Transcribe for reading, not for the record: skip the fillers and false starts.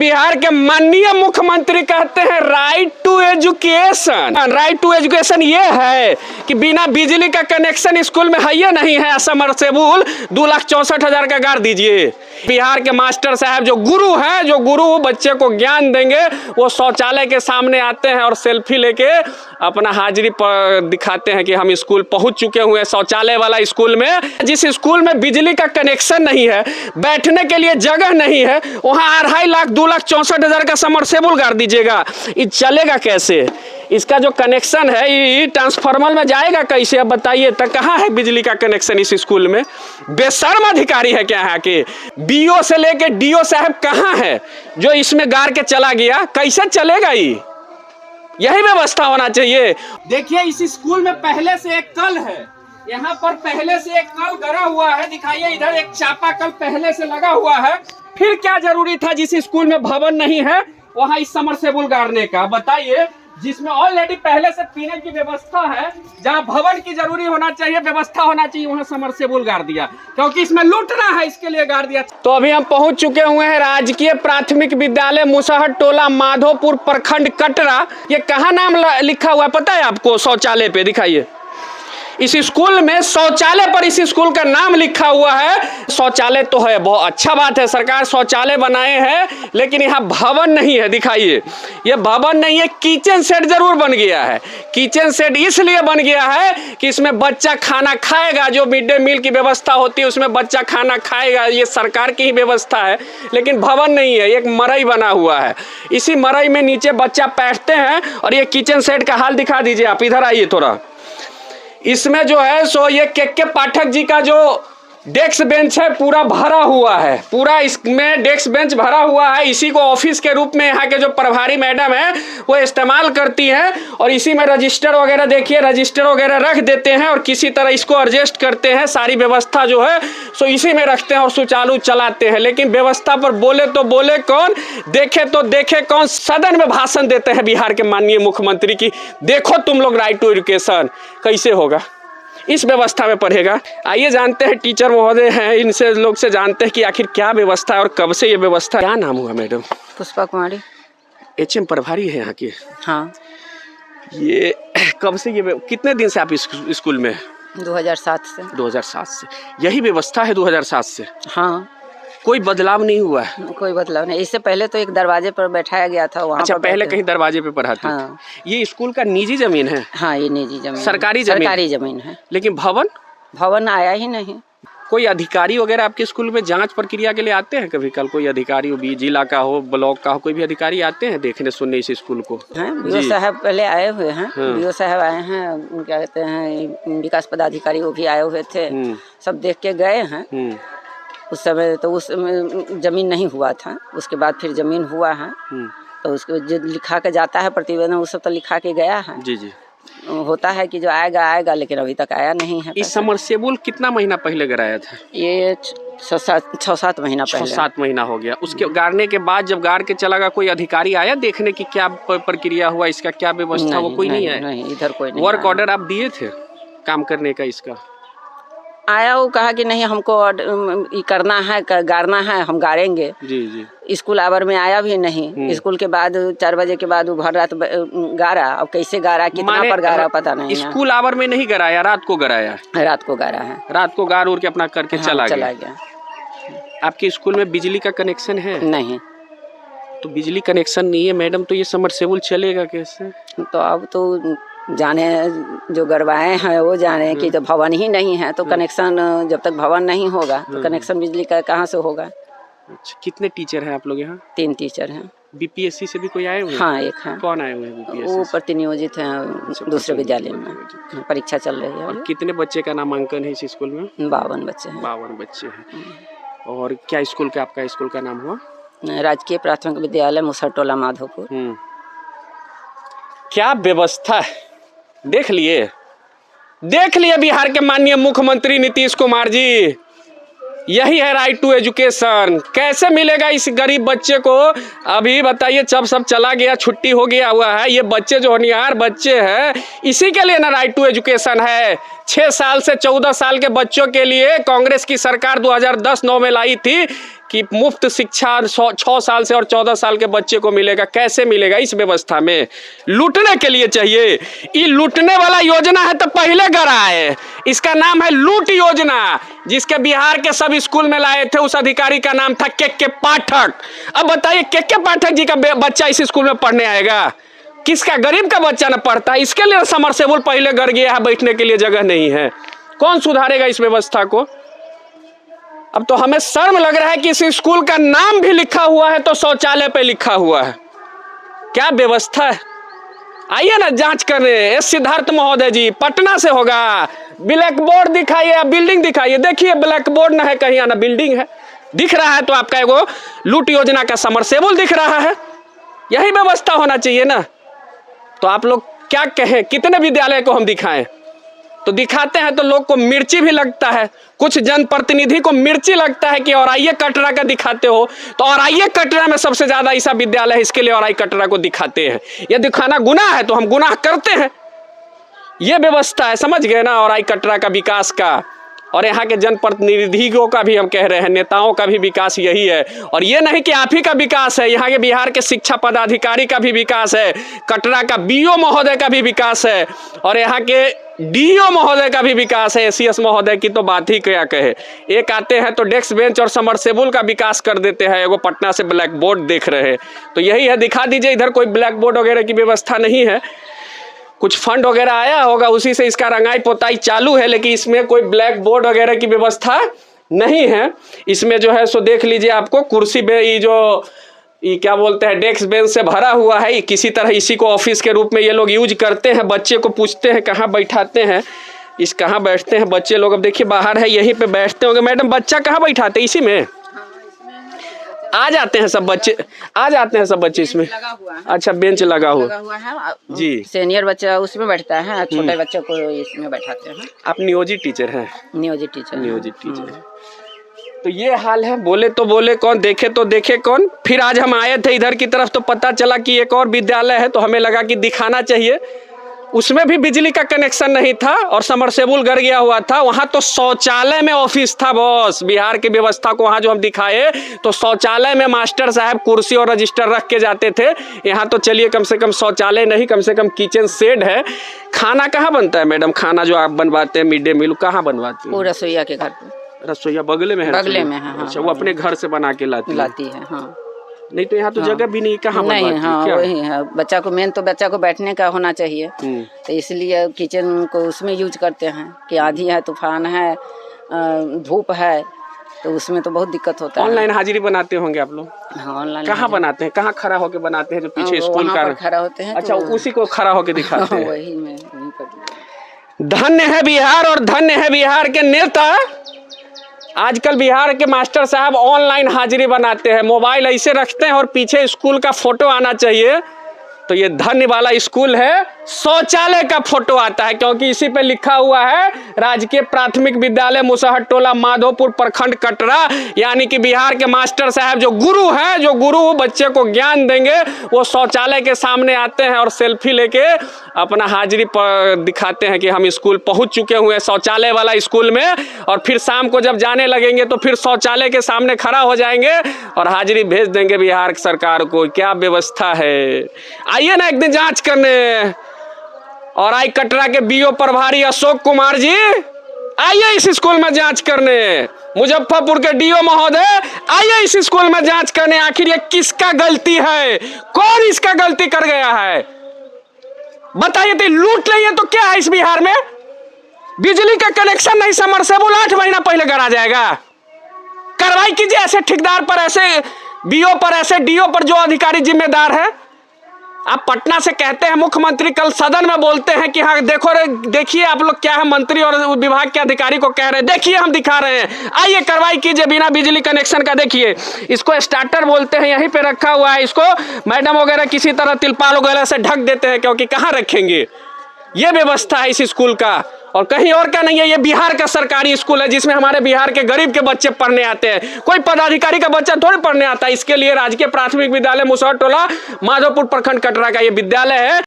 बिहार के माननीय मुख्यमंत्री कहते हैं right to education. Right to education ये है कि बिना बिजली का कनेक्शन स्कूल में है या नहीं है, समरसेबुल 2,64,000 का गाड़ दीजिए। बिहार के मास्टर साहब जो गुरु हैं, जो गुरु बच्चे को ज्ञान देंगे, वो शौचालय के सामने आते हैं और सेल्फी लेके अपना हाजिरी पर दिखाते हैं कि हम स्कूल पहुंच चुके हुए हैं। शौचालय वाला स्कूल में, जिस स्कूल में बिजली का कनेक्शन नहीं है, बैठने के लिए जगह नहीं है, वहाँ 2.5 लाख 2,64,000 का समरसेबुल गाड़ दीजिएगा। ये चलेगा कैसे? इसका जो कनेक्शन है ये ट्रांसफार्मर में जाएगा कैसे? अब बताइए तो कहाँ है बिजली का कनेक्शन इस स्कूल में? बेशर्म अधिकारी है क्या है कि बीओ से लेके डीओ साहब कहाँ है जो इसमें गाड़ के चला गया? कैसे चलेगा ये? यही व्यवस्था होना चाहिए। देखिए इस स्कूल में पहले से एक कल है, यहाँ पर पहले से एक कल गड़ा हुआ है। दिखाइए इधर एक चापा कल पहले से लगा हुआ है। फिर क्या जरूरी था जिस स्कूल में भवन नहीं है वहां इस समरसेबुल गाड़ने का? बताइए, जिसमें ऑलरेडी पहले से पीने की व्यवस्था है, जहां भवन की जरूरी होना चाहिए, व्यवस्था होना चाहिए, वहां समरसेबुल गाड़ दिया क्योंकि इसमें लूटना है, इसके लिए गाड़ दिया। तो अभी हम पहुंच चुके हुए हैं राजकीय प्राथमिक विद्यालय मुसहर टोला माधोपुर प्रखंड कटरा। ये कहाँ नाम लिखा हुआ है पता है आपको? शौचालय पे दिखाइए। इस स्कूल में शौचालय पर इस स्कूल का नाम लिखा हुआ है। शौचालय तो है, बहुत अच्छा बात है, सरकार शौचालय बनाए हैं, लेकिन यहाँ भवन नहीं है। दिखाइए, ये भवन नहीं है, किचन सेट जरूर बन गया है। किचन सेट इसलिए बन गया है कि इसमें बच्चा खाना खाएगा, जो मिड डे मील की व्यवस्था होती है उसमें बच्चा खाना खाएगा, ये सरकार की ही व्यवस्था है। लेकिन भवन नहीं है, एक मरई बना हुआ है, इसी मरई में नीचे बच्चा बैठते हैं। और ये किचन सेट का हाल दिखा दीजिए आप, इधर आइए थोड़ा। इसमें जो है सो ये के पाठक जी का जो डेस्क बेंच है पूरा भरा हुआ है, पूरा इसमें डेस्क बेंच भरा हुआ है। इसी को ऑफिस के रूप में यहाँ के जो प्रभारी मैडम है वो इस्तेमाल करती हैं। और इसी में रजिस्टर वगैरह, देखिए रजिस्टर वगैरह रख देते हैं और किसी तरह इसको एडजस्ट करते हैं। सारी व्यवस्था जो है सो इसी में रखते हैं और सुचारू चलाते हैं। लेकिन व्यवस्था पर बोले तो बोले कौन, देखे तो देखे कौन? सदन में भाषण देते हैं बिहार के माननीय मुख्यमंत्री की, देखो तुम लोग राइट टू एजुकेशन। कैसे होगा? इस व्यवस्था में पढ़ेगा? आइए जानते हैं, टीचर महोदय हैं, इनसे लोग से जानते हैं कि आखिर क्या व्यवस्था है और कब से ये व्यवस्था। क्या नाम हुआ मैडम? पुष्पा कुमारी, एचएम प्रभारी है यहाँ की। हाँ। ये कब से, ये कितने दिन से आप इस स्कूल में? 2007 से। 2007 से यही व्यवस्था है? 2007 से? हाँ। कोई बदलाव नहीं हुआ है? कोई बदलाव नहीं। इससे पहले तो एक दरवाजे पर बैठाया गया था, वहाँ। अच्छा, पहले कहीं दरवाजे पे पढ़ाते? हाँ। ये स्कूल का निजी जमीन है? हाँ, ये निजी जमीन, सरकारी जमीन? सरकारी जमीन है। लेकिन भवन आया ही नहीं। कोई अधिकारी वगैरह आपके स्कूल में जांच प्रक्रिया के लिए आते हैं? कभी कल कोई अधिकारी हो, जिला का हो, ब्लॉक का हो, कोई भी अधिकारी आते हैं देखने सुनने इस स्कूल को? बीओ साहब पहले आए हुए हैं। बीओ साहब आए हैं, क्या कहते हैं, विकास पदाधिकारी वो भी आए हुए थे, सब देख के गए हैं। उस समय तो उस जमीन नहीं हुआ था, उसके बाद फिर जमीन हुआ है। तो उसको जो लिखा के जाता है प्रतिवेदन, वो सब तो लिखा के गया है। जी जी। होता है कि जो आएगा, लेकिन अभी तक आया नहीं है। इस समरसेबुल कितना महीना पहले गिराया था? ये 6-7 महीना पहले। 6-7 महीना हो गया। उसके गाड़ने के बाद जब गाड़ के चला गया, कोई अधिकारी आया देखने की क्या प्रक्रिया हुआ, इसका क्या व्यवस्था? वो कोई नहीं आया? नहीं, इधर कोई नहीं। वर्क ऑर्डर आप दिए थे काम करने का? इसका आया, वो कहा कि नहीं हमको करना है, गाड़ना है, हम गाड़ेंगे। जी जी। स्कूल आवर में आया भी नहीं। स्कूल के बाद 4 बजे के बाद वो भर रात गाड़ा। अब कैसे गाड़ा, कितना पर गाड़ा पता नहीं। स्कूल आवर में नहीं गराया, रात को गराया? रात को गाड़ा है। रात को गाड़ उड़ के अपना करके चला गया। आपके स्कूल में बिजली का कनेक्शन है? नहीं। तो बिजली कनेक्शन नहीं है मैडम, तो ये समरसेबुल चलेगा कैसे? तो अब तो जाने जो गड़वाए हैं वो जाने कि जब भवन ही नहीं है तो कनेक्शन, जब तक भवन नहीं होगा तो कनेक्शन बिजली का कहाँ से होगा? अच्छा, कितने टीचर हैं आप लोग यहाँ? 3 टीचर हैं। बीपीएससी से भी कोई आए हुए हैं? हाँ, एक है। कौन आए हुए हैं बीपीएससी? वो प्रतिनियोजित हैं दूसरे विद्यालय में, परीक्षा चल रही है। और कितने बच्चे का नामांकन है इस स्कूल में? 52 बच्चे हैं। 52 बच्चे हैं। और क्या स्कूल का, आपका स्कूल का नाम हुआ? राजकीय प्राथमिक विद्यालय मुसहर टोला माधोपुर। क्या व्यवस्था है, देख लिए बिहार के माननीय मुख्यमंत्री नीतीश कुमार जी। यही है राइट टू एजुकेशन। कैसे मिलेगा इस गरीब बच्चे को? अभी बताइए, जब सब चला गया, छुट्टी हो गया हुआ है, ये बच्चे जो होनिहार बच्चे हैं, इसी के लिए ना राइट टू एजुकेशन है। 6 साल से 14 साल के बच्चों के लिए कांग्रेस की सरकार 2010-9 में लाई थी कि मुफ्त शिक्षा 6 साल से और 14 साल के बच्चे को मिलेगा। कैसे मिलेगा इस व्यवस्था में? लूटने के लिए चाहिए। ये लूटने वाला योजना है तो पहले गराए। इसका नाम है लूट योजना, जिसके बिहार के सब स्कूल में लाए थे। उस अधिकारी का नाम था के पाठक। अब बताइए के पाठक जी का बच्चा इस स्कूल में पढ़ने आएगा? किसका? गरीब का बच्चा न पढ़ता है। इसके लिए समरसेबुल पहले गर गया है, बैठने के लिए जगह नहीं है। कौन सुधारेगा इस व्यवस्था को? अब तो हमें शर्म लग रहा है कि इस स्कूल का नाम भी लिखा हुआ है तो शौचालय पे लिखा हुआ है। क्या व्यवस्था है? आइए ना जांच करने। एस सिद्धार्थ महोदय जी, पटना से होगा। ब्लैक बोर्ड दिखाइए या बिल्डिंग दिखाइए। देखिए ब्लैक बोर्ड ना है कहीं, ना बिल्डिंग है। दिख रहा है तो आपका एगो लूट योजना का समरसेबुल दिख रहा है। यही व्यवस्था होना चाहिए ना। तो आप लोग क्या कहें? कितने विद्यालय को हम दिखाएं? तो दिखाते हैं तो लोग को मिर्ची भी लगता है। कुछ जनप्रतिनिधि को मिर्ची लगता है कि औराई कटरा का दिखाते हो, तो औराई कटरा में सबसे ज्यादा ऐसा विद्यालय है, इसके लिए औराई कटरा को दिखाते हैं। यह दिखाना गुनाह है तो हम गुनाह करते हैं। यह व्यवस्था है, समझ गए ना, औराई कटरा का विकास का। और यहाँ के जनप्रतिनिधियों का भी हम कह रहे हैं, नेताओं का भी विकास यही है। और ये नहीं कि आप ही का विकास है, यहाँ के बिहार के शिक्षा पदाधिकारी का भी विकास है, कटरा का बीओ महोदय का भी विकास है, और यहाँ के डीओ महोदय का भी विकास है। एसीएस महोदय की तो बात ही क्या कहे। एक आते हैं तो डेस्क बेंच और समरसेबुल का विकास कर देते हैं। एगो पटना से ब्लैक बोर्ड देख रहे हैं, तो यही है, दिखा दीजिए। इधर कोई ब्लैक बोर्ड वगैरह की व्यवस्था नहीं है। कुछ फंड वगैरह आया होगा, उसी से इसका रंगाई पोताई चालू है, लेकिन इसमें कोई ब्लैक बोर्ड वगैरह की व्यवस्था नहीं है। इसमें जो है सो देख लीजिए, आपको कुर्सी ये जो ये क्या बोलते हैं, डेस्क बेंच से भरा हुआ है। किसी तरह इसी को ऑफिस के रूप में ये लोग यूज करते हैं। बच्चे को पूछते हैं कहाँ बैठाते हैं, इस कहाँ बैठते हैं बच्चे लोग। अब देखिए बाहर है, यहीं पे बैठते होंगे। मैडम बच्चा कहाँ बैठाते हैं? इसी में आ जाते हैं सब बच्चे, आ जाते हैं सब बच्चे इसमें। लगा हुआ है। अच्छा, बेंच लगा हुआ है जी। सीनियर बच्चा उसमें बैठता है, छोटे बच्चे को इसमें बैठाते हैं। आप नियोजित टीचर हैं? नियोजित टीचर। नियोजित टीचर। तो ये हाल है। बोले तो बोले कौन, देखे तो देखे कौन। फिर आज हम आए थे इधर की तरफ तो पता चला कि एक और विद्यालय है, तो हमें लगा कि दिखाना चाहिए। उसमें भी बिजली का कनेक्शन नहीं था और समरसेबुल गर गया हुआ था। वहां तो शौचालय में ऑफिस था बॉस। बिहार की व्यवस्था को वहां जो हम दिखाए तो शौचालय में मास्टर साहब कुर्सी और रजिस्टर रख के जाते थे। यहाँ तो चलिए कम से कम शौचालय नहीं, कम से कम किचन शेड है। खाना कहाँ बनता है मैडम? खाना जो आप बनवाते हैं मिड डे मील, कहाँ बनवाते हैं? वो रसोईया के घर पे। रसोईया बगले में है? बगले में है, हाँ। अच्छा, वो अपने घर से बना के लाती है। हाँ, नहीं तो यहाँ तो जगह भी नहीं, कहाँ नहीं। हाँ वही है, बच्चा को मेन तो बच्चा को बैठने का होना चाहिए, तो इसलिए किचन को उसमें यूज करते हैं कि आंधी है, तूफान है, धूप है, तो उसमें तो बहुत दिक्कत होता है। ऑनलाइन हाजिरी बनाते होंगे आप लोग? हाँ, ऑनलाइन। कहाँ बनाते हैं? कहाँ खड़ा होके बनाते हैं? जो पीछे स्कूल का खड़ा होते हैं। अच्छा, उसी को खड़ा होके दिखाते हैं। वही में धन्य है बिहार और धन्य है बिहार के नेता। आजकल बिहार के मास्टर साहब ऑनलाइन हाजिरी बनाते हैं, मोबाइल ऐसे रखते हैं और पीछे स्कूल का फोटो आना चाहिए। तो ये धन्य वाला स्कूल है, शौचालय का फोटो आता है, क्योंकि इसी पे लिखा हुआ है राजकीय प्राथमिक विद्यालय मुसहर टोला माधोपुर प्रखंड कटरा। यानी कि बिहार के मास्टर साहब जो गुरु हैं, जो गुरु बच्चे को ज्ञान देंगे, वो शौचालय के सामने आते हैं और सेल्फी लेके अपना हाजिरी दिखाते हैं कि हम स्कूल पहुंच चुके हुए हैं, शौचालय वाला स्कूल में। और फिर शाम को जब जाने लगेंगे तो फिर शौचालय के सामने खड़ा हो जाएंगे और हाजिरी भेज देंगे बिहार सरकार को। क्या व्यवस्था है? आइए ना एक दिन जांच करने। और आई कटरा के बीओ प्रभारी अशोक कुमार जी, आइए इस स्कूल में जांच करने। मुजफ्फरपुर के डीओ महोदय, आइए इस स्कूल में जांच करने। आखिर ये किसका गलती है? कौन इसका गलती कर गया है? बताइए। तो लूट नहीं है तो क्या है इस बिहार में? बिजली का कनेक्शन नहीं, समरसेबुल 8 महीना पहले करा जाएगा। कार्रवाई कीजिए ऐसे ठेकेदार पर, ऐसे बीओ पर, ऐसे डीओ पर जो अधिकारी जिम्मेदार है। आप पटना से कहते हैं, मुख्यमंत्री कल सदन में बोलते हैं कि हाँ देखो रे, देखिए आप लोग क्या है, मंत्री और विभाग के अधिकारी को कह रहे हैं, देखिए हम दिखा रहे हैं, आइए कार्रवाई कीजिए बिना बिजली कनेक्शन का। देखिए इसको स्टार्टर बोलते हैं, यहीं पे रखा हुआ है। इसको मैडम वगैरह किसी तरह तिरपाल वगैरह से ढक देते हैं, क्योंकि कहाँ रखेंगे। ये व्यवस्था है इस स्कूल का और कहीं और का नहीं है। ये बिहार का सरकारी स्कूल है जिसमें हमारे बिहार के गरीब के बच्चे पढ़ने आते हैं। कोई पदाधिकारी का बच्चा थोड़ी पढ़ने आता है। इसके लिए राजकीय प्राथमिक विद्यालय मुसहर टोला माधोपुर प्रखंड कटरा का ये विद्यालय है।